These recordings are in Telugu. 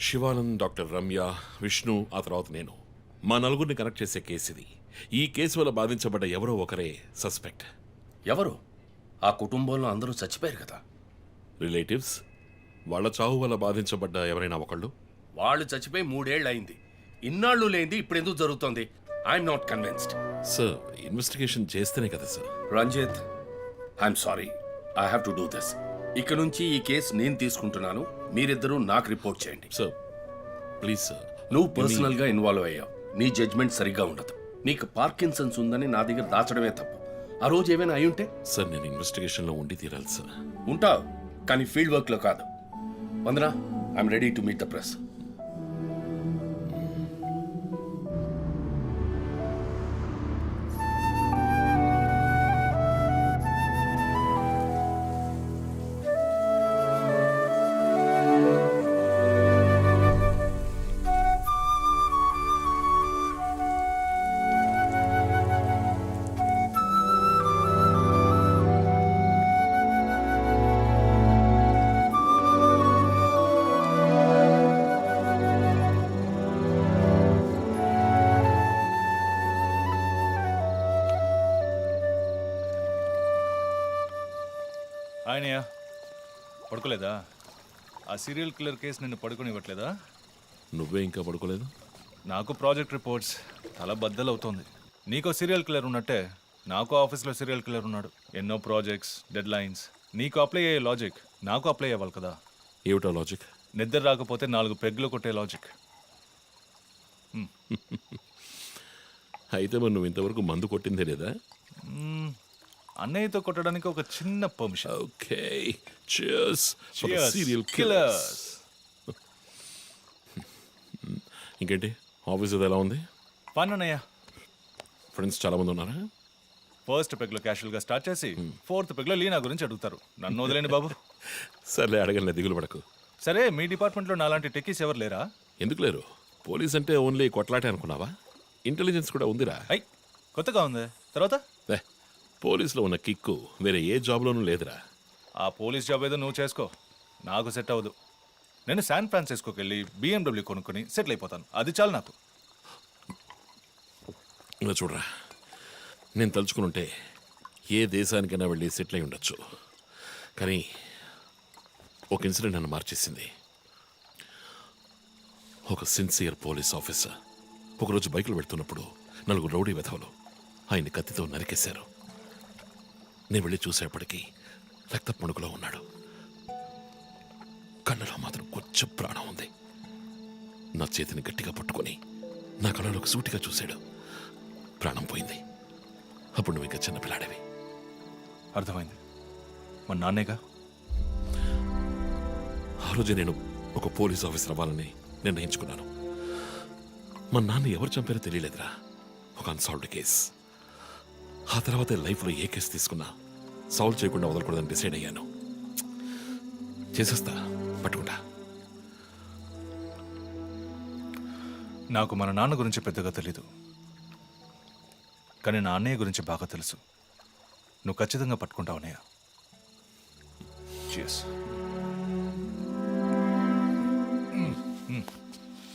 శివానంద్, డాక్టర్ రమ్య, విష్ణు, ఆ తర్వాత నేను మా నలుగురిని కనెక్ట్ చేసే కేసు ఇది. ఈ కేసు వల్ల బాధించబడ్డ ఎవరో ఒకరే సస్పెక్ట్. ఎవరు? ఆ కుటుంబంలో అందరూ చచ్చిపోయారు కదా. రిలేటివ్స్. వాళ్ళ చావు వల్ల బాధించబడ్డ ఎవరైనా ఒకళ్ళు. వాళ్ళు చచ్చిపోయి 3 ఏళ్ళు అయింది. ఇన్నాళ్ళు లేనిది ఇప్పుడు ఎందుకు జరుగుతోంది? I'm not convinced. Sir, investigation చేస్తేనే కదా సార్. Ranjit, I'm sorry, I have to do this. ఇక నుంచి ఈ కేసు నేను తీసుకుంటున్నాను. మీరిద్దరూ నాకు రిపోర్ట్ చేయండి. Sir please sir. నువ్వు పర్సనల్ గా ఇన్వాల్వ్ అయ్యావు. నీ జడ్జ్మెంట్ సరిగ్గా ఉండదు. నీకు పార్కిన్సన్స్ ఉందని నా దగ్గర దాచడమే తప్పు. ఆ రోజు ఏమైనా అయి ఉంటే? సార్, నేను ఇన్వెస్టిగేషన్లో ఉండి తీరాలి సార్. ఉంటావు, కానీ ఫీల్డ్ వర్క్ లో కాదు. Vandana, I'm ready to meet the press. ఆయనయ్య పడుకోలేదా? ఆ సీరియల్ కిల్లర్ కేసు నిన్ను పడుకోనివ్వట్లేదా? నువ్వే ఇంకా పడుకోలేదు? నాకు ప్రాజెక్ట్ రిపోర్ట్స్ తల బద్దలవుతోంది. నీకో సీరియల్ కిల్లర్ ఉన్నట్టే నాకు ఆఫీస్లో సీరియల్ కిల్లర్ ఉన్నాడు. ఎన్నో ప్రాజెక్ట్స్, డెడ్ లైన్స్. నీకు అప్లై అయ్యే లాజిక్ నాకు అప్లై అవ్వాలి కదా. ఏమిటా లాజిక్? నిద్ర రాకపోతే 4 పెగ్గులు కొట్టే లాజిక్. అయితే మరి నువ్వు ఇంతవరకు మందు కొట్టిందే లేదా? అన్నయ్యతో కొట్టడానికి ఒక చిన్న permission. Okay, cheers for the Cheers, serial killers. killers. ఇంకేంటి, ఆఫీస్ అది ఎలా ఉంది? ఫన్ అన్నయ్య. ఫ్రెండ్స్ చాలా మంది ఉన్నారా? ఫస్ట్ పెగ్లో క్యాషువల్గా స్టార్ట్ చేసి 4th పెగ్లో లీనా గురించి అడుగుతారు. నన్ను వదిలేండి బాబు. సర్లే, అడగలే, దిగులు పడకు. సరే, మీ డిపార్ట్మెంట్లో నాలాంటి టెక్కీస్ ఎవరు లేరా? ఎందుకు లేరు? పోలీస్ అంటే ఓన్లీ కొట్లాటే అనుకున్నావా? ఇంటెలిజెన్స్ కూడా ఉందిరా. అయ్, కొత్తగా ఉంది. తర్వాత పోలీసులో ఉన్న కిక్కు వేరే ఏ జాబ్లోనూ లేదురా. ఆ పోలీస్ జాబ్ ఏదో నువ్వు చేసుకో, నాకు సెట్ అవ్వదు. నేను శాన్ ఫ్రాన్సిస్కోకి వెళ్ళి BMW కొనుక్కొని సెటిల్ అయిపోతాను. అది చాలు నాకు. ఇలా చూడరా, నేను తలుచుకునుంటే ఏ దేశానికైనా వెళ్ళి సెటిల్ అయి ఉండొచ్చు. కానీ ఒక ఇన్సిడెంట్ నన్ను మార్చేసింది. ఒక సిన్సియర్ పోలీస్ ఆఫీసర్ ఒకరోజు బైకులు పెడుతున్నప్పుడు 4 రౌడీ వెధవలు ఆయన్ని కత్తితో నరికేశారు. నేను వెళ్ళి చూసేపటికి రక్తపు మణుకులో ఉన్నాడు. కళ్ళలో మాత్రం కొంచెం ప్రాణం ఉంది. నా చేతిని గట్టిగా పట్టుకొని నా కళ్ళలోకి సూటిగా చూశాడు. ప్రాణం పోయింది. అప్పుడు నువ్వు ఇంకా చిన్నపిల్లాడేవి. అర్థమైంది. మా నాన్నేగా. ఆ రోజే నేను ఒక పోలీస్ ఆఫీసర్ అవ్వాలని నిర్ణయించుకున్నాను. మా నాన్న ఎవరు చంపారో తెలియలేదురా. ఒక అన్సాల్వ్డ్ కేస్. ఆ తర్వాతే లైఫ్లో ఏ కేసు తీసుకున్నా సాల్వ్ చేయకుండా వదలకూడదని డిసైడ్ అయ్యాను. చేసేస్తా, పట్టుకుంటా. నాకు మన నాన్న గురించి పెద్దగా తెలీదు, కానీ నా అన్నయ్య గురించి బాగా తెలుసు. నువ్వు ఖచ్చితంగా పట్టుకుంటావు అన్నయ్య. Cheers.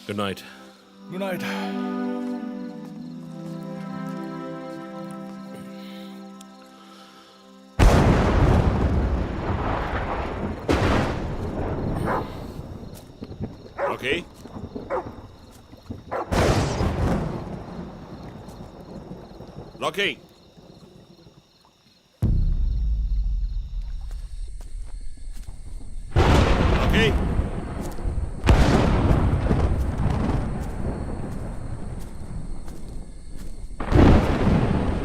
Good night. Good night. Okay. Rocky. Rocky.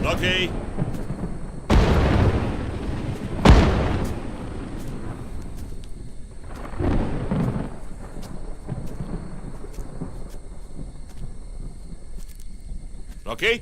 Rocky. Rocky?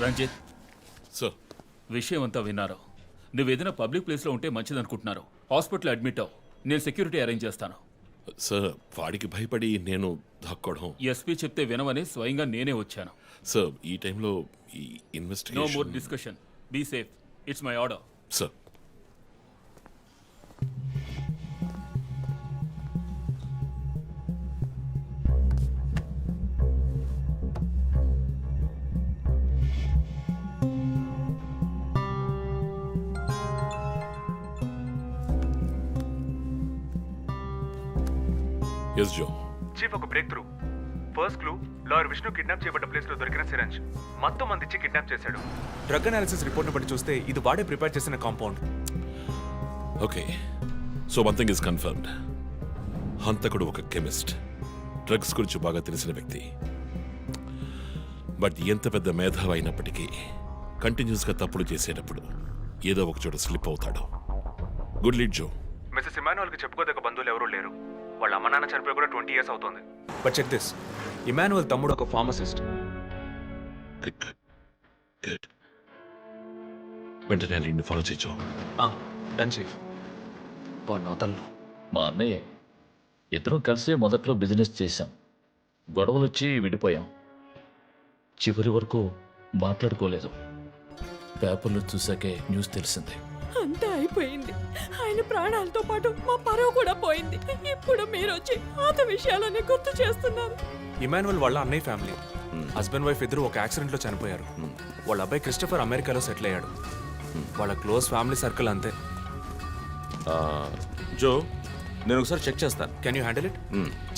Ranjit, sir విషయం అంతా విన్నారు. నువ్వేదైనా పబ్లిక్ ప్లేస్లో ఉంటే మంచిదనుకుంటున్నారు. హాస్పిటల్ అడ్మిట్ అవ్వు. నేను సెక్యూరిటీ అరేంజ్ చేస్తాను. సార్ వాడికి భయపడి నేను దాక్కోవడం. ఎస్పీ చెప్తే వినవని స్వయంగా నేనే వచ్చాను. సార్ ఈ టైంలో ఈ no more investigation. Discussion. Be safe. It's my order. Sir yes Jo. Chief ఒక breakthrough. First clue lawyer Vishnu kidnap చేయబడ్డ ప్లేస్ లో దొరికిన సిరంజ్ మొత్తం మంది ఇచ్చి కిడ్నాప్ చేశాడు. డ్రగ్ అనాలిసిస్ రిపోర్ట్ బట్టి చూస్తే ఇది వాడే ప్రిపేర్ చేసిన compound. Okay, so one thing is confirmed. హంతకుడు ఒక కెమిస్ట్, డ్రగ్స్ గురించి బాగా తెలిసిన వ్యక్తి. బట్ ఎంత పెద్ద మేధావి అయినప్పటికీ కంటిన్యూస్గా తప్పులు చేసేటప్పుడు ఏదో ఒక చోట స్లిప్ అవుతాడు. గుడ్ లీడ్ జో. మిస్సెస్ ఇమానువల్ కి చెప్పుకోదగ్గ బంధువులు ఎవరూ లేరు. వాళ్ళ అమ్మ నాన్న చనిపోయి కూడా 20 years అవుతోంది. బట్ చెక్ దిస్, ఇమానువల్ తమ్ముడు ఒక ఫార్మసిస్ట్. గుడ్. వెంటనే లీడ్ని ఫాలో చేయొచ్చు. Done chief. మా అన్నయ్య ఇద్దరం కలిసి మొదట్లో బిజినెస్ చేశాం. గొడవలు వచ్చి విడిపోయాం. చివరి వరకు మాట్లాడుకోలేదు. పేపర్లో చూసాకే న్యూస్ తెలిసింది. అంతా అయిపోయింది. ఆయన ప్రాణాలతో పాటు మా పరువు కూడా పోయింది. ఇప్పుడు మీరు వచ్చి పాత విషయాలన్నీ గుర్తు చేస్తున్నారు. ఇమానువల్ వాళ్ళ అన్నయ్య ఫ్యామిలీ, హస్బెండ్ వైఫ్ ఇద్దరు ఒక యాక్సిడెంట్ లో చనిపోయారు. వాళ్ళ అబ్బాయి క్రిస్టఫర్ అమెరికాలో సెటిల్ అయ్యాడు. వాళ్ళ క్లోజ్ ఫ్యామిలీ సర్కిల్ అంతే. జో, నేను ఒకసారి చెక్ చేస్తాను. Can you handle it?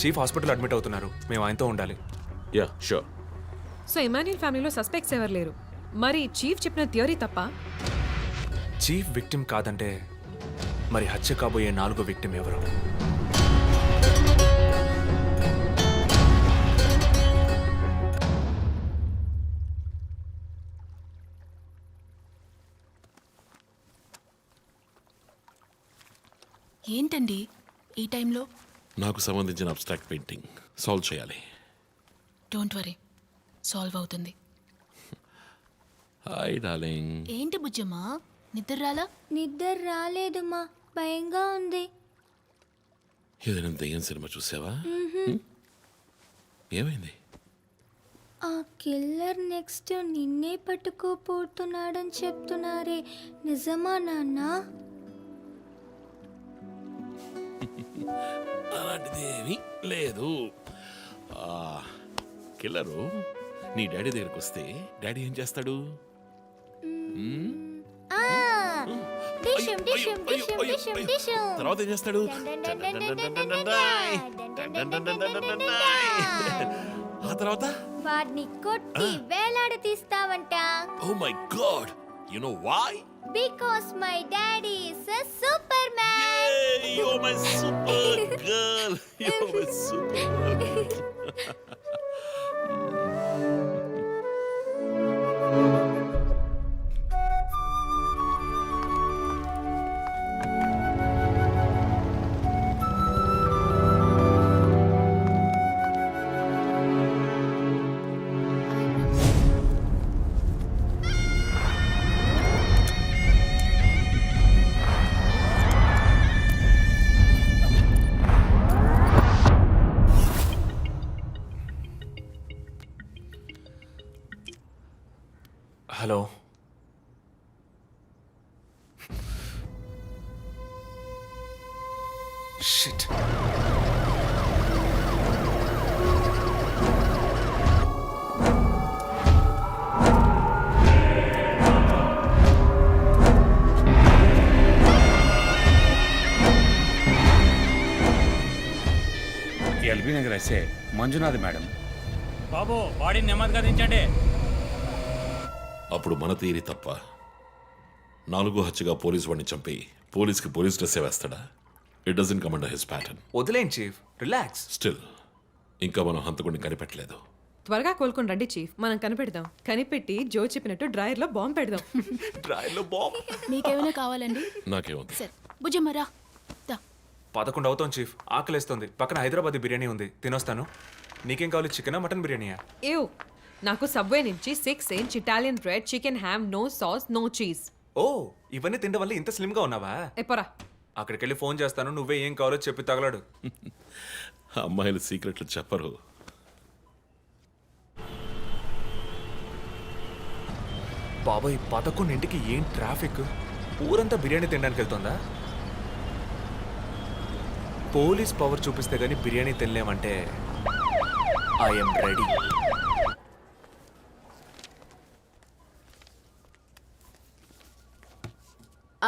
Chief hospital admit అవుతున్నారు. మేము ఆయనతో ఉండాలి. Yeah sure. సో ఇమాన్యుల్ ఫ్యామిలీలో సస్పెక్ట్స్ ఎవరు లేరు. మరి చీఫ్ చెప్పిన థియరీ తప్ప? చీఫ్ విక్టిమ్ కాదంటే మరి హత్య కాబోయే 4వ విక్టిమ్ ఎవరు? ఏంటండి ఈ టైంలో? నాకు సంబంధించిన అబ్స్ట్రాక్ట్ పెయింటింగ్ సాల్వ్ చేయాలి. డోంట్ వరీ, సాల్వ్ అవుతుంది. Hi darling. ఏంటి బుజ్జమ్మా, నిద్ర రాలా? నిద్ర రాలేదమ్మా, భయంగా ఉంది. ఏదైనా దెయ్యం సినిమా చూసావా? ఏమైంది? ఆ కిల్లర్ నెక్స్ట్ నిన్నే పట్టుకోపోతున్నాడని చెప్తున్నారే, నిజమా నాన్న? అలాంటిదేమీ లేదు. కిల్లరు నీ డాడీ దగ్గరకు వస్తే డాడీ ఏం చేస్తాడు? డిషం డిషం డిషం డిషం డిషం. తర్వాత ఏం చేస్తాడు? ఆ తర్వాత వాడిని కొట్టి వేలాడ తీస్తావంట. Oh my god, you know why? Because my daddy is a super man. You're my super girl. You're my super girl. Hello, shit. LB Nagar SA Manjunath madam. బాబు, బాడీని నెమ్మదిగా దించండి. అప్పుడు మన తీరి తప్ప 4వ హత్యగా పోలీస్ వాడిని చంపి పోలీస్కి పోలీస్ డ్రెస్ వేస్తాడా? It doesn't come under his pattern. వదిలేండి చీఫ్, రిలాక్స్. స్టిల్ ఇంకా మనం హంతకుడిని కనిపెట్టలేదు. త్వరగా కోలుకొని రండి చీఫ్, మనం కనిపెడదాం. కనిపెట్టి జో చెప్పినట్టు డ్రాయర్లో బాంబు పెడదాం. డ్రైవ్లో బాంబ్. మీకేమైనా కావాలండి? నాకేముంది? సరే బుజ్జమ్మ రా. దా. 11 అవుతాం చీఫ్, ఆకలేస్తుంది. పక్కన హైదరాబాద్ బిర్యానీ ఉంది, తినొస్తాను. నీకేం కావాలి, చికెనా మటన్ బిర్యానీయా? ఏవ్, నాకు సబ్వే నుంచి 6 inch Italian bread, chicken ham, no sauce, no cheese. ఓ ఇవన్నీ తినడం వల్ల ఇంత స్లిమ్ గా ఉన్నావా? ఎప్పరా అక్కడికి వెళ్ళి ఫోన్ చేస్తాను, నువ్వే ఏం కావాలో చెప్పి తగలడు. అమ్మాయిలు సీక్రెట్లు చెప్పరు. బాబాయ్ 11ంటికి ఏం ట్రాఫిక్! ఊరంతా బిర్యానీ తినడానికి వెళ్తుందా? పోలీస్ పవర్ చూపిస్తే గానీ బిర్యానీ తినలేమంటే I'm ready.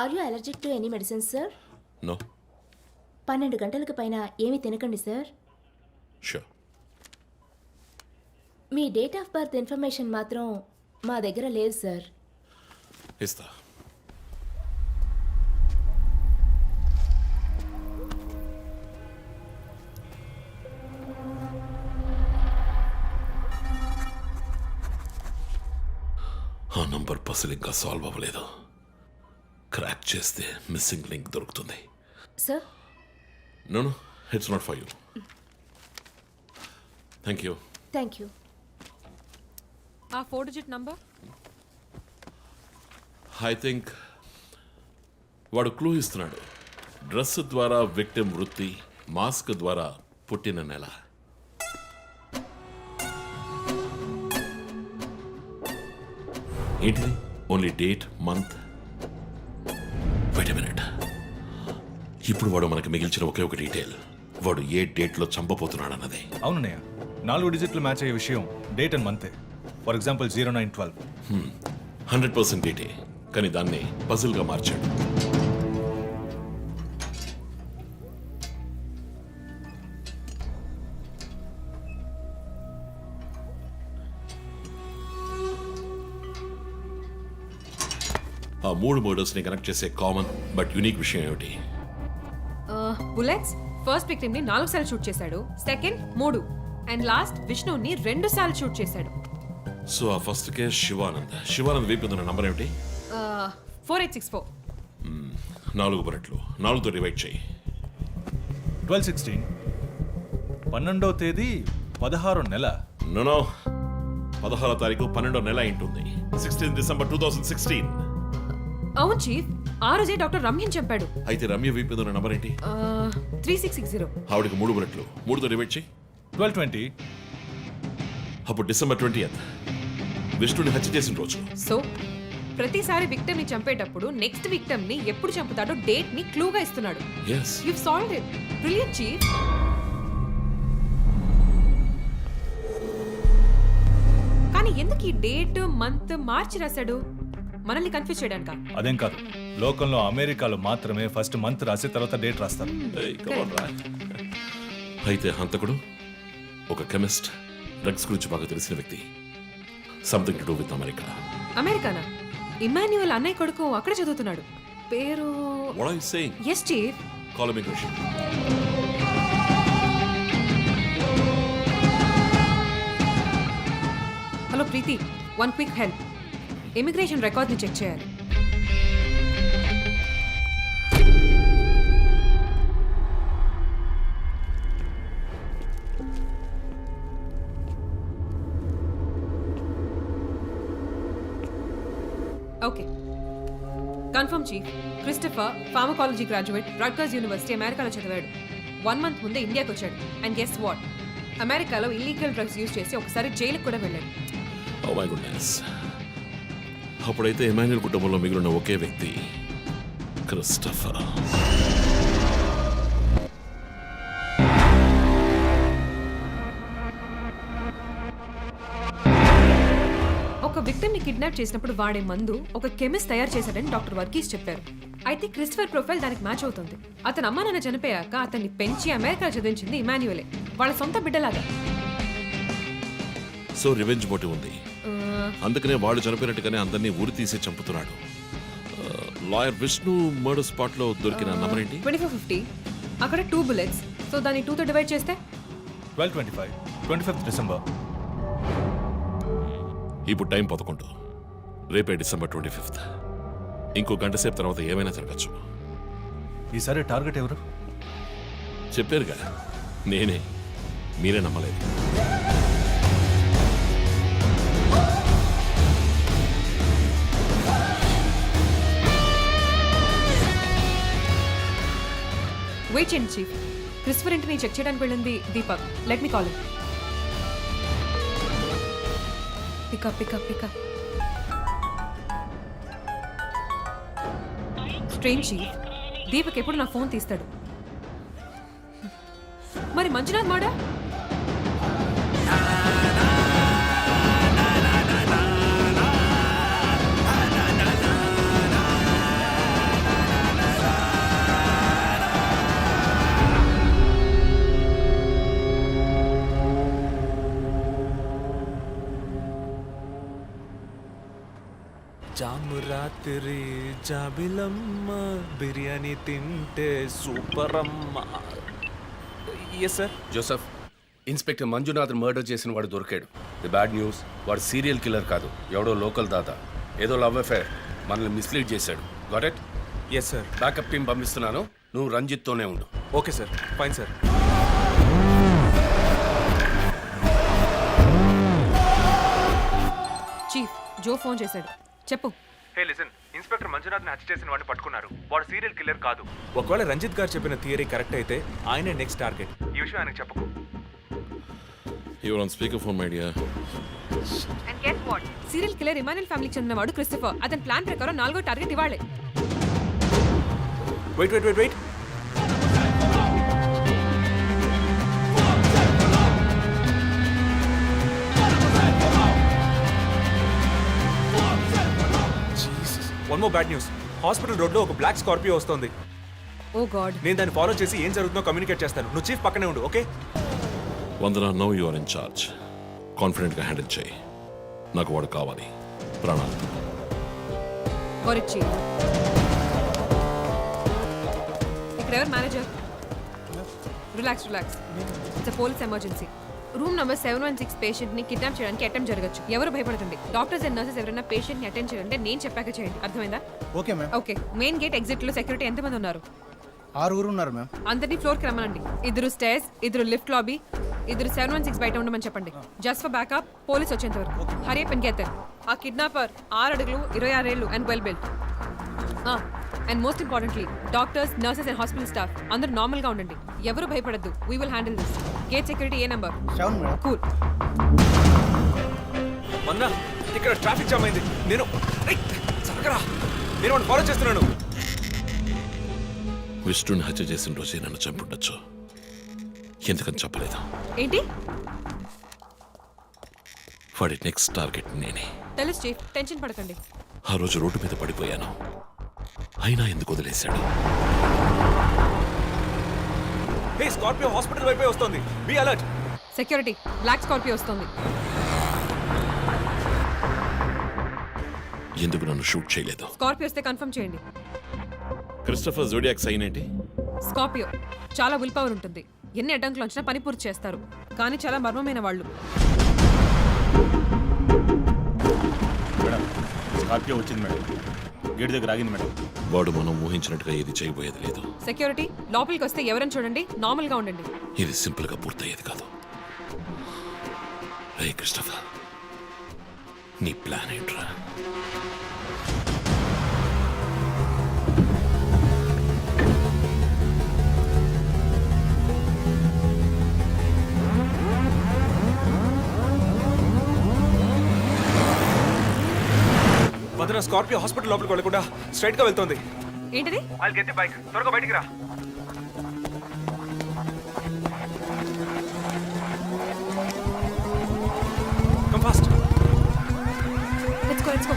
Are you allergic to any medicine sir? No 12 గంటలకు పైన ఏమీ తినకండి సార్. షూర్. మీ డేట్ ఆఫ్ బర్త్ ఇన్ఫర్మేషన్ మాత్రం మా దగ్గర లేదు సార్. ఇస్తా. ఆ నంబర్ పసిల్ ఇంకా సాల్వ్ అవ్వలేదు. క్రాక్ చేస్తే మిస్సింగ్ లింక్ దొరుకుతుంది. Sir no no, it's not for you. Thank you. Thank you. ఆ 4 డిజిట్ నంబర్. ఐ థింక్ వాడు క్లూ ఇస్తున్నాడు. డ్రెస్ ద్వారా విక్టిమ్ వృత్తి, మాస్క్ ద్వారా పుట్టిన నెల. ఏంటిది? Only date, month. Wait a minute. ఇప్పుడు వాడు మనకి మిగిల్చిన ఒకే ఒక డీటెయిల్, వాడు ఏ డేట్లో చంపబోతున్నాడు అన్నదే. అవునన్నయ్య, 4 డిజిట్లు మ్యాచ్ అయ్యే విషయం డేట్ అండ్ మంతే. For example 0912. 100% డేటే, కానీ దాన్ని పజిల్గా మార్చాడు. ఆ 3 మర్డర్స్ని కనెక్ట్ చేసే కామన్ బట్ యూనిక్ విషయం ఏమిటి? బుల్లెట్స్ ఫస్ట్ విక్టిమ్ ని 4 సార్లు షూట్ చేశాడు, సెకండ్ 3, అండ్ లాస్ట్ విష్ణుని 2 సార్లు షూట్ చేశాడు. సో ఆ ఫస్ట్ కేస్ శివానంద్ వైపు ఉన్న నంబర్ ఏమిటి? 4864. 4 బుల్లెట్లు, 4తో డివైడ్ చేయి. 12/16. 12వ తేదీ 16వ నెల. నో 16వ తారీఖు 12వ నెల ఉంటుంది. 16 డిసెంబర్ 2016. అవును చీఫ్, ఆ రోజే డాక్టర్ రమ్యని చెప్పాడు. అయితే రమ్య వైపు ఉన్న నంబర్ ఏంటి? 3660. ఆవిడకి 3 బుల్లెట్లు, 3తో డివైడ్ చేయి. 12/20. అప్పుడు డిసెంబర్ 20th విష్ణుని హత్య చేసిన రోజు. సో ప్రతిసారి విక్టిమ్ ని చంపేటప్పుడు నెక్స్ట్ విక్టిమ్ ని ఎప్పుడు చంపుతాడో డేట్ ని క్లూగా ఇస్తున్నాడు. Yes. You've solved it. Brilliant, Chief. కానీ ఎందుకు ఈ డేట్, మంత్ మార్చి రాశాడు? మనల్ని కన్ఫ్యూజ్ చేయడానిక? అదేం కాదు, లోకంలో అమెరికాలో మాత్రమే ఫస్ట్ మంత్ రాసి తర్వాత డేట్ రాస్తారు. అయితే హంతకుడు ఒక కెమిస్ట్, డ్రగ్స్ గురించి బాగా తెలిసిన వ్యక్తి. Something to do with America. అమెరికానా? ఇమాన్యుయల్ అన్నయ్య కొడుకు అక్కడ చదువుతున్నాడు. పేరు What are you saying? Yes, Chief. Call immigration. Hello Preeti, one quick help. Immigration record ని చెక్ చేయాలి. Okay, confirm chief. Christopher pharmacology graduate, Rutgers university, అమెరికాలో చదివాడు. 1 month ముందే ఇండియాకి వచ్చాడు. అండ్ గెస్ వాట్, అమెరికాలో ఇల్లీగల్ డ్రగ్స్ యూజ్ చేసి ఒకసారి జైలుకి కూడా వెళ్ళాడు. Oh my goodness. అప్పుడైతే ఎమాన్యుయల్ కుటుంబంలో మిగిలిన ఒకే వ్యక్తి క్రిస్టఫర్. ఒక విక్టిమ్ ని కిడ్నాప్ చేసినప్పుడు వాడే మందు ఒక కెమిస్ట్ తయారు చేశాడని డాక్టర్ వర్గీస్ చెప్పారు. అయితే క్రిస్టఫర్ ప్రొఫైల్ దానికి మ్యాచ్ అవుతుంది. అతను అమ్మా నాన్న చనిపోయాక అతన్ని పెంచి అమెరికా చదివించింది ఇమాన్యుయలే, వాళ్ళ సొంత బిడ్డలాగా. సో రివెంజ్ మోటివ్ ఉంది, అందుకనే వాడు చనిపోయినట్టుగానే అందరినీ ఊరి తీసి చంపుతున్నాడు. లాయర్ విష్ణు మర్డర్ స్పాట్ లో దొరికిన నంబర్ ఏంటి? 2450. అక్కడ 2 bullets. సో దాన్ని 2తో డివైడ్ చేస్తే 12/25. 25th December. ఇప్పుడు టైం 11. రేపే డిసెంబర్ 25th. ఇంకో గంట సేపు తర్వాత ఏమైనా జరగచ్చు. ఈసారి టార్గెట్ ఎవరు? చెప్పారుగా, నేనే. మీరే నమ్మలేదు. వెయిట్ చేయండి చీఫ్. క్రిస్టఫర్ ఇంటిని చెక్ చేయడానికి వెళ్ళింది Deepak. Let me call. Pickup pickup pickup. Strange chief, Deepak ఎప్పుడు నా ఫోన్ తీస్తాడు. మరి మంజునాథ్ మాడా? జాము రాత్రి జాబిలమ్మ బిర్యానీ తింటే సూపర్ అమ్మ. Yes sir. Joseph, inspector Manjunath murder చేసిన వాడు దొరికాడు. ది బ్యాడ్ న్యూస్, వాడు సీరియల్ కిల్లర్ కాదు, ఎవడో లోకల్ దాదా. ఏదో లవ్ అఫేర్, మనల్ని మిస్లీడ్ చేశాడు. Got it? Yes sir. Backup team పంపిస్తున్నాను, నువ్వు రంజిత్తోనే ఉండు. Okay sir, fine sir. Chief, Jo phone చేశాడు. చెప్పు. హే లిసన్, ఇన్స్పెక్టర్ మంజునాథ్ని హత్య చేసిన వాడిని పట్టుకున్నారు. వాడు సీరియల్ కిల్లర్ కాదు. ఒకవేళ రంజిత్ గారు చెప్పిన థియరీ కరెక్ట్ అయితే ఆయనే నెక్స్ట్ టార్గెట్. ఈ విషయం ఆయనకు చెప్పకు. Your on speaker phone my dear. And get what? Serial killer Emmanuel ఫ్యామిలీకి చెందినవాడు క్రిస్టఫర్. అతని ప్లాన్ ప్రకారం 4వ టార్గెట్ ఇవాళే. Wait wait wait wait. One more bad news. Hospital రోడ్లో ఒక బ్లాక్ స్కార్పియో వస్తుంది. Oh God. నేను దాన్ని ఫాలో చేసి ఏం జరుగుతుందో కమ్యూనికేట్ చేస్తాను. నువ్వు చీఫ్ పక్కనే ఉండు, okay? Vandana, no you are in charge. కాన్ఫిడెంట్గా హ్యాండిల్ చేయి. నాకు వాడు కావాలి. ప్రాణాలు. Got it, chief. ఇక్కడ ఎవరు manager? Relax relax. It's a police emergency. Room number 716 patient ని కిడ్నాప్ చేయడానికి అటెంప్ట్ జరగచ్చు. ఎవరు భయపడకండి. డాక్టర్స్ అండ్ నర్సెస్ ఎవరైనా పేషెంట్ ని అటెండ్ చేయాలంటే నేను చెప్పాక చేయండి. అర్థమైందా? Okay ma'am. Okay. Main gate exit లో సెక్యూరిటీ ఎంతమంది ఉన్నారు? 6 ఉన్నారు మ్యామ్. అందరినీ ఫ్లోర్ కి రమ్మనండి. 2 స్టేర్స్, 2 లిఫ్ట్ లాబీ, 2 716 బయట ఉండమని చెప్పండి. జస్ట్ ఫర్ బ్యాకప్, పోలీస్ వచ్చేంత వరకు. Hurry up and get there. ఆ కిడ్నాపర్ 6 అడుగులు 26 ఏళ్ళు and well built. And most importantly doctors, nurses and hospital staff అందరూ నార్మల్ గా ఉండండి. ఎవరు భయపడద్దు. We will handle this. Gate security ఏ నెంబర్? 7 మేడం. కూల్. మన్నా, ఇక్కడ ట్రాఫిక్ జామ్ అయింది. నేను చక్కరా, నేను వాడిని ఫాలో చేస్తున్నాను. విష్ణుని హత్య చేసిన రోజే నన్ను చంపుండొచ్చు. ఎందుకని చెప్పలేదు? ఏంటి? వాడి నెక్స్ట్ టార్గెట్ నేనే. తెలుసు చీఫ్, టెన్షన్ పడకండి. ఆ రోజు రోడ్డు మీద పడిపోయాను, అయినా ఎందుకు వదిలేశాడు? హే, స్కార్పియో హాస్పిటల్ వైపే వస్తుంది. Be alert. Security, black Scorpio వస్తుంది. ఎందుకు నన్ను షూట్ చేయలేదు? స్కార్పియో వస్తే కన్ఫర్మ్ చేయండి. క్రిస్టఫర్ జోడియాక్ సైన్ ఏంటి? స్కార్పియో చాలా విల్ పవర్ ఉంటుంది. ఎన్ని అడ్డంకులు వచ్చినా పని పూర్తి చేస్తారు. కానీ చాలా మర్మమైన వాళ్ళు. మేడం, స్కార్పియో వచ్చింది మేడం. గేట్ దగ్గర ఆగింది మేడం. వాడు మనం ఊహించినట్టుగా ఏది చేయబోయేది లేదు. సెక్యూరిటీ, లోపలికి వస్తే ఎవరని చూడండి. నార్మల్ గా ఉండండి. ఇది సింపుల్ గా పూర్తయ్యేది కాదు. రే క్రిస్టఫర్, నీ ప్లాన్ ఏంట్రా? మదన, స్కార్పియో హాస్పిటల్ లోపలికి వెళ్ళకుండా స్ట్రైట్ గా వెళ్తోంది. ఏంటిది? వాళ్ళు గెత్తి బైక్, త్వరగా బయటికి రా. Come fast. Let's go, let's go.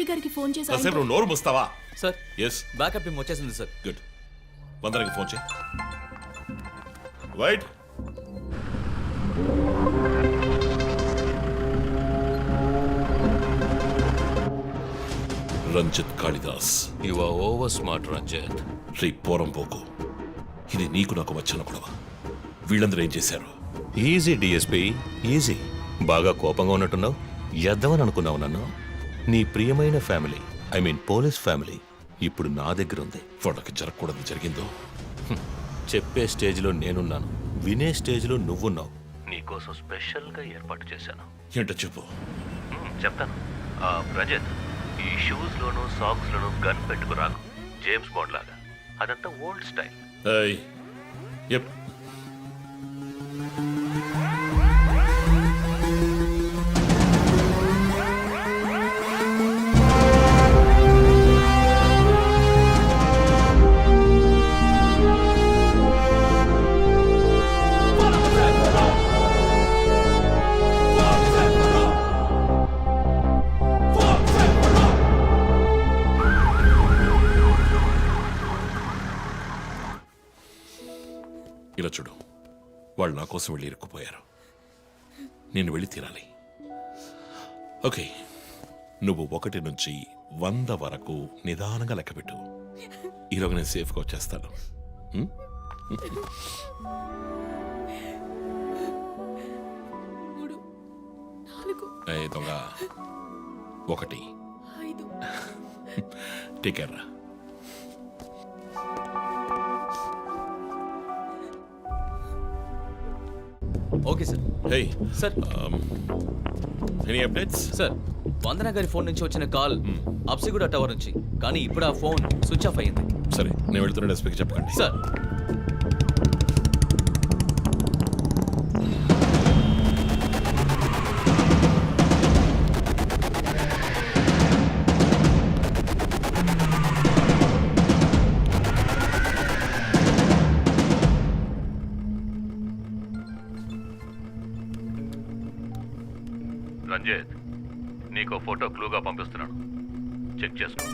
SP గారికి ఫోన్ చేసి కాసేపు నువ్వు నోరు మూస్తావా? సార్ ఎస్, బ్యాకప్ టీం వచ్చేసింది సార్. గుడ్. వందనకి ఫోన్ చేయి. Wait, Ranjit Kalidas. You are over smart Ranjit. Shri పోరంపోకు, ఇది నీకు నాకు వచ్చిన గొడవ. వీళ్ళందరూ ఏం చేశారు? Easy DSP, easy. బాగా కోపంగా ఉన్నట్టున్నావు. ఎద్దామని అనుకున్నావు నన్ను. నీ ప్రియమైన family, I mean police family ఇప్పుడు నా దగ్గర ఉంది. వాళ్ళకి జరగకూడదు జరిగిందో. చెప్పే స్టేజ్లో నేనున్నాను, వినే స్టేజ్లో నువ్వున్నావు. నీకోసం స్పెషల్గా ఏర్పాటు చేశాను. ఏంటో చెప్పు. చెప్తాను. రజత్, ఈ షూస్లోను సాక్స్లోను గన్ పెట్టుకురాకు, జేమ్స్ బాండ్ లాగా. అదంతా ఓల్డ్ స్టైల్. ఏయ్, ఎప్. ఇలా చూడు, వాళ్ళు నా కోసం వెళ్ళి ఇరుక్కుపోయారు. నేను వెళ్ళి తీరాలి. ఓకే, నువ్వు 1 నుంచి 100 వరకు నిదానంగా లెక్కపెట్టు. ఈలోగా నేను సేఫ్గా వచ్చేస్తాను. ఏ దొంగ, 1, టేక్ కేర్ రా. Okay sir. Hey sir any updates? Sir, Vandana గారి ఫోన్ నుంచి వచ్చిన కాల్ అప్సిగూడ టవర్ నుంచి, కానీ ఇప్పుడు ఆ ఫోన్ స్విచ్ ఆఫ్ అయ్యింది. సరే, నేను వెళ్తున్న ఎస్పీకి చెప్పకండి. సార్. రంజిత్, నీకో ఫోటో క్లూగా పంపిస్తున్నాను, చెక్ చేసుకో.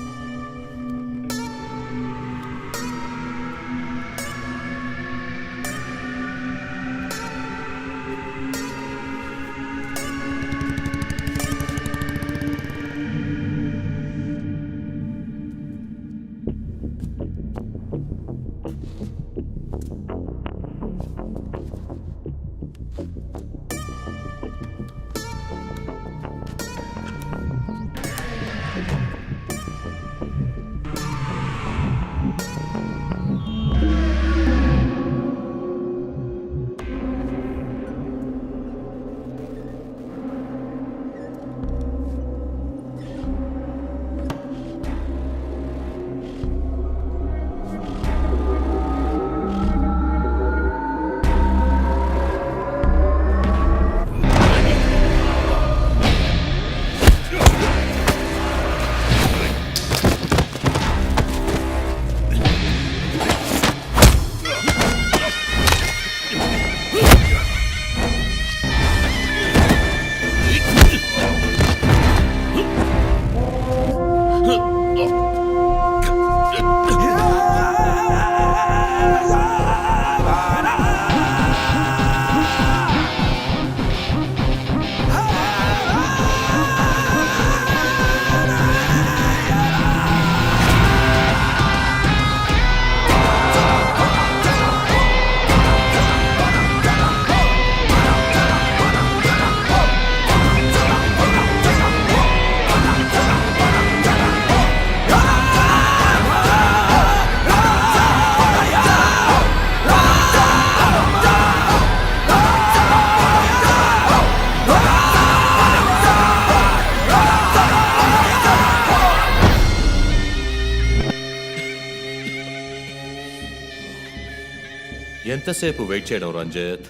ఎంతసేపు వెయిట్ చేయడం రంజిత్?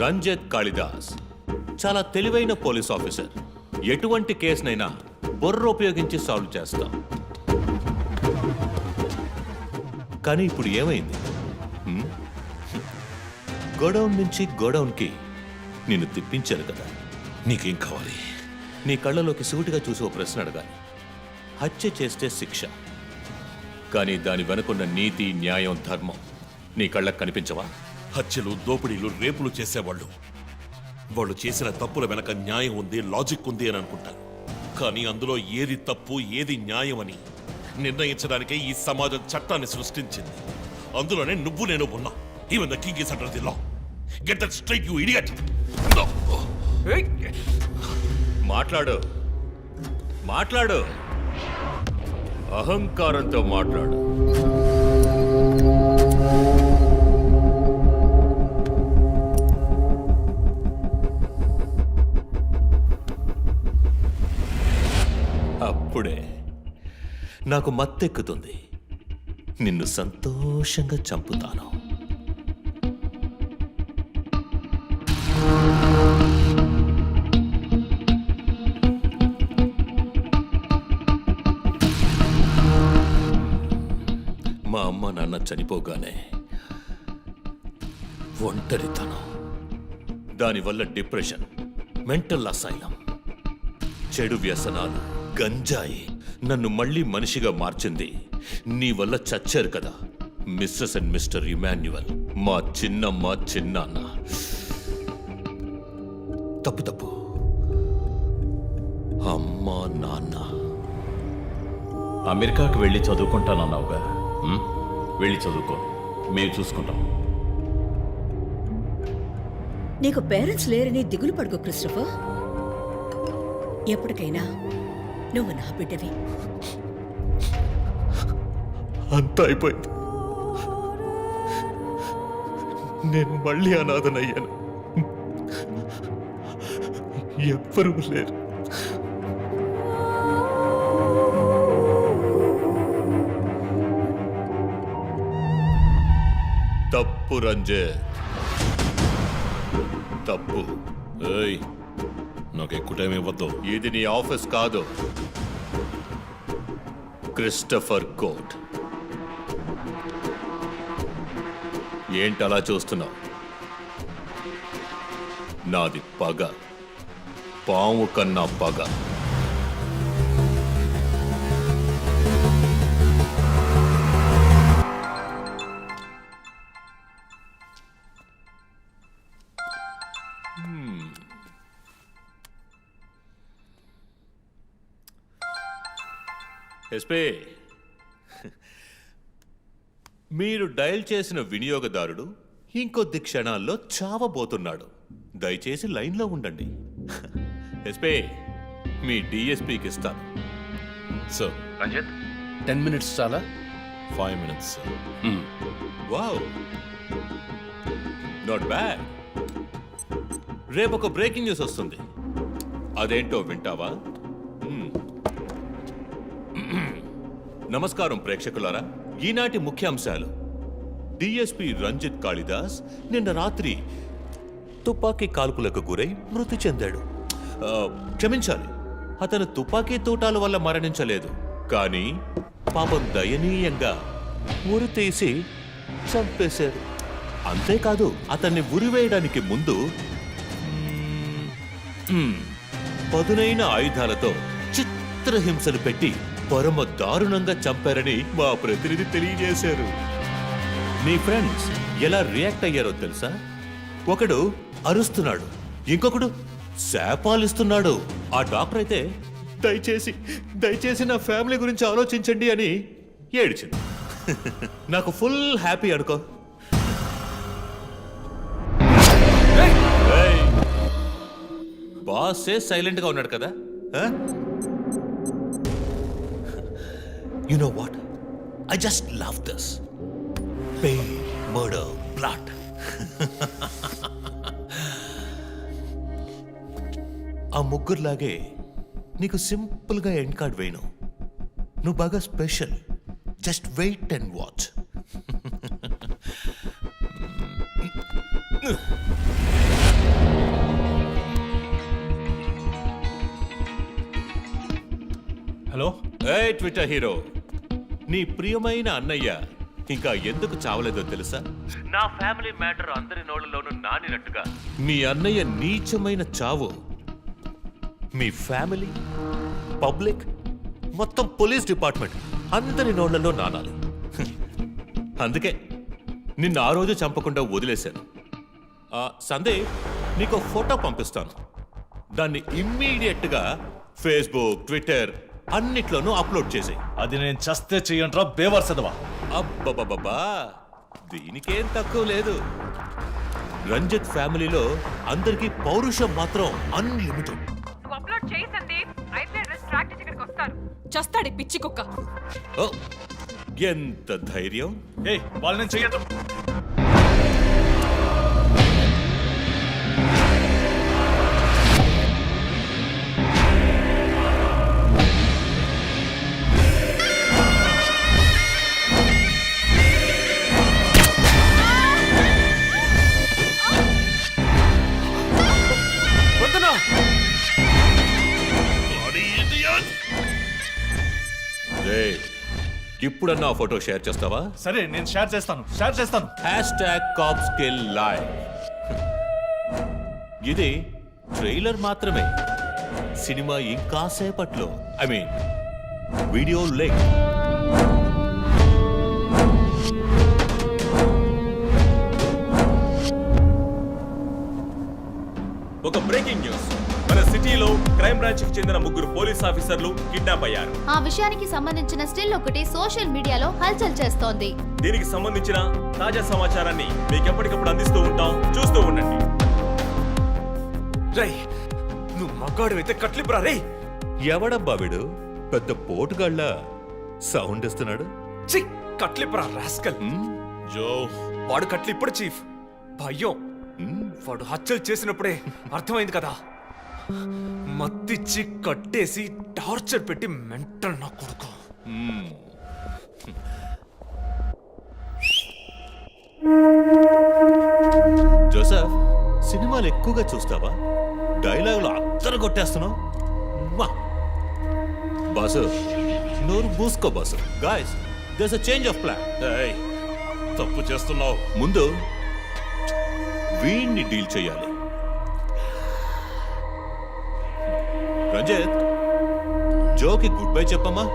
రంజిత్ కాళిదాస్ చాలా తెలివైన పోలీస్ ఆఫీసర్. ఎటువంటి కేసునైనా బుర్ర ఉపయోగించి సాల్వ్ చేస్తాం. కానీ ఇప్పుడు ఏమైంది? గోడౌన్ నుంచి గోడౌన్కి నిన్ను తిప్పించారు కదా. నీకేం కావాలి? నీ కళ్ళలోకి సూటిగా చూసి ఓ ప్రశ్న అడగాలి. హత్య చేస్తే శిక్ష, కానీ దాని వెనుకున్న నీతి, న్యాయం, ధర్మం నీ కళ్ళకు కనిపించవా? హత్యలు, దోపిడీలు, రేపులు చేసేవాళ్ళు వాళ్ళు చేసిన తప్పుల వెనక న్యాయం ఉంది, లాజిక్ ఉంది అని అనుకుంటారు. కానీ అందులో ఏది తప్పు, ఏది న్యాయం అని నిర్ణయించడానికే ఈ సమాజం చట్టాన్ని సృష్టించింది. అందులోనే నువ్వు నేను ఉన్నా. Even the king is under the law. Get that straight you idiot. మాట్లాడు, మాట్లాడు, అహంకారంతో మాట్లాడు. అప్పుడే నాకు మత్తెక్కుతుంది. నిన్ను సంతోషంగా చంపుతాను. మా అమ్మ నాన్న చనిపోగానే ఒంటరితనం, దానివల్ల డిప్రెషన్, మెంటల్ అసైలం, చెడు వ్యసనాలు, గంజాయి నన్ను మళ్ళీ మనిషిగా మార్చింది. నీ వల్ల చచ్చారు కదా మిస్సెస్ అండ్ మిస్టర్ ఇమాన్యువల్, మా చిన్నమ్మ, చిన్నాన్న. తప్పు తప్పు, అమ్మా నాన్న. అమెరికాకి వెళ్ళి చదువుకుంటానన్నావుగా, వెళ్ళి చదువుకో, మేము చూసుకుంటాం. నీకు పేరెంట్స్ లేరని దిగులు పడుకో క్రిస్టఫర్. ఎప్పటికైనా నువ్వు నా బిడ్డవి. అంతా అయిపోయింది. నేను మళ్ళీ అనాథనయ్యాను. ఎవ్వరూ లేరు. తప్పు రంజిత్, తప్పు. ఏయ్, నాకు ఎక్కువ టైం ఇవ్వద్దు. ఇది నీ ఆఫీస్ కాదు, క్రిస్టఫర్ కోర్ట్. ఏంటలా చూస్తున్నావు? నాది పగ, పాము కన్నా పగ. ఎస్పీ, మీరు డయల్ చేసిన వినియోగదారుడు ఇంకొద్ది క్షణాల్లో చావబోతున్నాడు. దయచేసి లైన్లో ఉండండి. ఎస్పీ, మీ డిఎస్పీకి ఇస్తాను. సార్, రంజిత్ 10 minutes చాలా? 5 minutes, sir. Wow, not bad. రేపు ఒక బ్రేకింగ్ న్యూస్ వస్తుంది. అదేంటో వింటావా? నమస్కారం ప్రేక్షకులారా. ఈనాటి ముఖ్యాంశాలు: డిఎస్పీ రంజిత్ కాళిదాస్ నిన్న రాత్రి తుపాకీ కాల్పులకు గురై మృతి చెందాడు. క్షమించాలి, అతను తుపాకీ తూటాల వల్ల మరణించలేదు, కానీ పాపం దయనీయంగా ఉరి తీసి చంపేశారు. అంతేకాదు, అతన్ని ఉరివేయడానికి ముందు పదునైన ఆయుధాలతో చిత్రహింసలు పెట్టి పరమ దారుణంగా చంపారని మా ప్రతినిధి తెలియజేశారు. మీ ఫ్రెండ్స్ ఎలా రియాక్ట్ అయ్యారో తెలుసా? ఒకడు అరుస్తున్నాడు, ఇంకొకడు శాపాలిస్తున్నాడు. ఆ డాక్టర్ అయితే దయచేసి నా ఫ్యామిలీ గురించి ఆలోచించండి అని ఏడ్చింది. నాకు ఫుల్ హ్యాపీ అనుకో. బాసే సైలెంట్ గా ఉన్నాడు కదా. You know what? I just love this. Pain, murder, blood. ఆ ముగ్గురులాగే నీకు సింపుల్గా ఎండ్ కార్డ్ వేయను. నువ్వు బాగా special. Just wait and watch. Hello, a Twitter hero, నీ ప్రియమైన అన్నయ్య ఇంకా ఎందుకు చావలేదో తెలుసా? నా ఫ్యామిలీ మ్యాటర్ అందరి నోళ్లలోనూ నానినట్టుగా మీ అన్నయ్య నీచమైన చావు మీ ఫ్యామిలీ, పబ్లిక్, మొత్తం పోలీస్ డిపార్ట్మెంట్ అందరి నోళ్లలో నానాలి. అందుకే నిన్ను ఆ రోజు చంపకుండా వదిలేశాను. సందీప్, నీకు ఫోటో పంపిస్తాను. దాన్ని ఇమ్మీడియట్గా ఫేస్బుక్, ట్విట్టర్ అన్నిట్లోనూ అప్లోడ్ చేసేయి. అది నేను చస్తే చెయ్యంట్రా బేవర్సదవా. అబ్బబ్బబ్బా, దీనికేం తక్కువ లేదు. రంజిత్ ఫ్యామిలీలో అందరికీ పౌరుషం మాత్రం అన్లిమిటెడ్. నువ్వు అప్లోడ్ చేయి సందీప్, అయితే అడ్రస్ ట్రాక్ చేసి ఇక్కడికి వస్తారు. చస్తాడి పిచ్చి కుక్క. ఓ, ఎంత ధైర్యం! ఏయ్, వాళ్ళని చెయ్యదు. ఇప్పుడన్నా ఆ ఫోటో షేర్ చేస్తావా? సరే, నేను షేర్ చేస్తాను. #CopsKillLive. ఇది ట్రైలర్ మాత్రమే. సినిమా ఇంకా సేపట్లో, ఐ మీన్ వీడియో లింక్. ఒక బ్రేకింగ్ న్యూస్. మన సిటీలో క్రైమ్ బ్రాంచ్ కి చెందిన 3 పోలీస్ ఆఫీసర్లు కిడ్నాప్ అయ్యారు. ఆ విషయానికి సంబంధించిన స్టిల్ ఒకటి సోషల్ మీడియాలో హల్చల్ చేస్తోంది. దీనికి సంబంధించిన తాజా సమాచారాన్ని మీకు ఎప్పటికప్పుడు అందిస్తూ ఉంటాం, చూస్తూ ఉండండి. రై, నువ్వు మగాడు అయితే కట్లిపురా రే. ఎవడబ్బా వీడు? పెద్ద పోటుగాళ్ళ సౌండ్ ఇస్తున్నాడు. చి, కట్లిపురా రాస్కల్. జో, వాడు కట్లిప్పుడు చీఫ్. భయం. వాడు హత్యలు చేసినప్పుడే అర్థమైంది కదా. మత్తిచ్చి కట్టేసి టార్చర్ పెట్టి మెంటల్ నా కొడుకు. జోసెఫ్, సినిమాలు ఎక్కువగా చూస్తావా? డైలాగులు అత్తరు కొట్టేస్తున్నావు. బాసు, నోరు మూసుకో boss. Guys, there's a change of plan. తప్పు చేస్తున్నావు. ముందు వీణ్ణి డీల్ చేయాలి. రంజిత్, జోకి గుడ్ బై చెప్పమ్మా.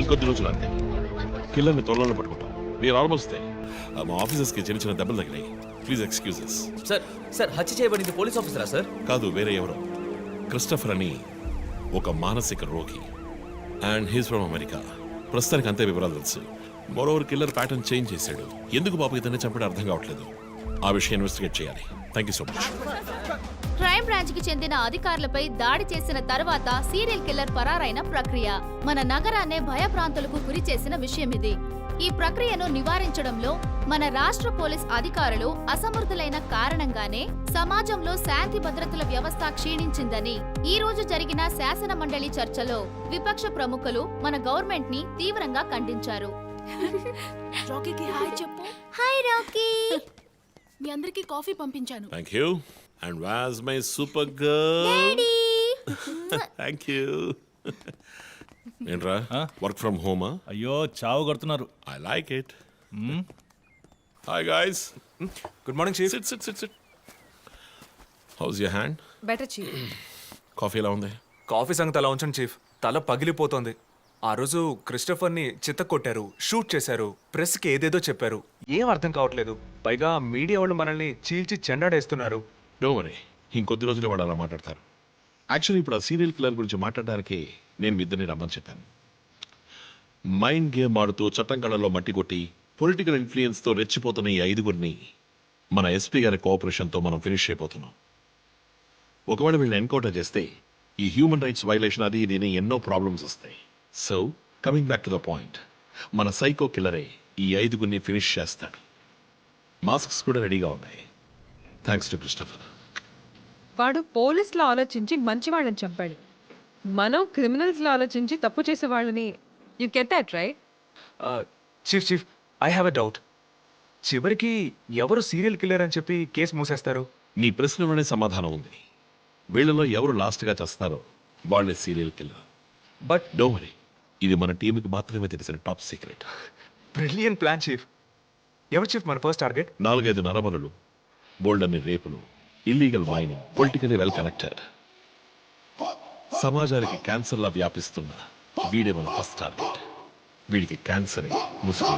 ఇంకొద్ది రోజులు అంతే కిల్లర్ని త్వరలో పట్టుకుంటాం వీఆర్ ఆల్మోస్ట్ మా ఆఫీసర్స్కి చిన్న చిన్న దెబ్బలు తగిలాయి ప్లీజ్ ఎక్స్క్యూజెస్. సార్ సార్ హత్య చేయబడింది పోలీస్ ఆఫీసరా సార్? కాదు, వేరే ఎవరో క్రిస్టఫర్ అని ఒక మానసిక రోగి అండ్ హీస్ ఫ్రమ్ అమెరికా. ప్రస్తుతానికి అంతే వివరాలు తెలుసు. మరోవర్ కిల్లర్ ప్యాటర్న్ చేంజ్ చేశాడు. ఎందుకు పాప ఇతన్ని చంపడం అర్థం కావట్లేదు. ఆ విషయం ఇన్వెస్టిగేట్ చేయాలి. Thank you so much. Crime branch కి చెందిన అధికారులపై దాడి చేసిన తర్వాత సీరియల్ కిల్లర్ పరారైన ప్రక్రియ మన నగరాన్నే భయభ్రాంతులకు గురి చేసిన విషయం ఇది. ఈ ప్రక్రియను నివారించడంలో మన రాష్ట్ర పోలీస్ అధికారులు అసమర్థులైన కారణంగానే సమాజంలో శాంతి భద్రతల వ్యవస్థ క్షీణించిందని ఈ రోజు జరిగిన శాసన మండలి చర్చలో విపక్ష ప్రముఖులు మన గవర్నమెంట్ ని తీవ్రంగా ఖండించారు. రాకీకి హాయ్ చెప్పు. Hi Rocky. మీ అందరికీ కాఫీ పంపించాను. Thank you. And was my super girl. Thank you. ఏంట్రా వర్క్ ఫ్రమ్ హోమా? అయ్యో చావు కొడుతున్నారు. I like it. Hi guys. Good morning chief. Sit sit sit sit. How's your hand? Better chief. Coffee ఎలా ఉంది? కాఫీ సంగతి అలా ఉంచండి చీఫ్. తల పగిలిపోతోంది. ఆ రోజు క్రిస్టఫర్ని చిత్త కొట్టారు, షూట్ చేశారు, ప్రెస్కి ఏదేదో చెప్పారు. ఏం అర్థం కావట్లేదు. పైగా మీడియా వాళ్ళు మనల్ని చీల్చి చెండాడేస్తున్నారు. డోంట్ వరీ, ఇంకొద్ది రోజులు వాడు అలా మాట్లాడతారు. యాక్చువల్లీ ఇప్పుడు ఆ సీరియల్ కిల్లర్ గురించి మాట్లాడడానికి నేను మీ ఇద్దరిని రమ్మని చెప్పాను. మైండ్ గేమ్ ఆడుతూ చట్టం కళ్ళలో మట్టి కొట్టి పొలిటికల్ ఇన్ఫ్లుయెన్స్తో రెచ్చిపోతున్న ఈ 5గురిని మన ఎస్పీ గారి కోఆపరేషన్తో మనం ఫినిష్ అయిపోతున్నాం. ఒకవేళ వీళ్ళని ఎన్కౌంటర్ చేస్తే ఈ హ్యూమన్ రైట్స్ వైలేషన్ అది ఇది ఎన్నో ప్రాబ్లమ్స్ వస్తాయి. So coming back to the point, మన సైకో కిల్లరే ఈ 5గురిని ఫినిష్ చేస్తాడు. మాస్క్స్ కూడా రెడీగా ఉన్నాయి. Thanks to Christopher. వాడు పోలీసులో ఆలోచించి మంచి వాళ్ళని చంపాడు. మనం క్రిమినల్స్లో ఆలోచించి తప్పు చేసే వాళ్ళని. You get that right? Chief I have a doubt. చివరికి ఎవరు సీరియల్ కిల్లర్ అని చెప్పి కేసు మూసేస్తారు? నీ ప్రశ్నలోనే సమాధానం ఉంది. వీళ్ళలో ఎవరు లాస్ట్గా చేస్తారో వాళ్ళే serial killer. But don't worry, ఇది మన టీంకి మాత్రమే తెలిసిన top secret. Brilliant plan chief. ఎవరు చీఫ్ మన ఫస్ట్ టార్గెట్? 4-5 నరబలులు, బోల్డన్ని రేపులు, illegal mining, politically well connected, సమాజానికి క్యాన్సర్లా వ్యాపిస్తున్న వీడే మన ఫస్ట్ టార్గెట్. వీడికి క్యాన్సరే ముసుగు.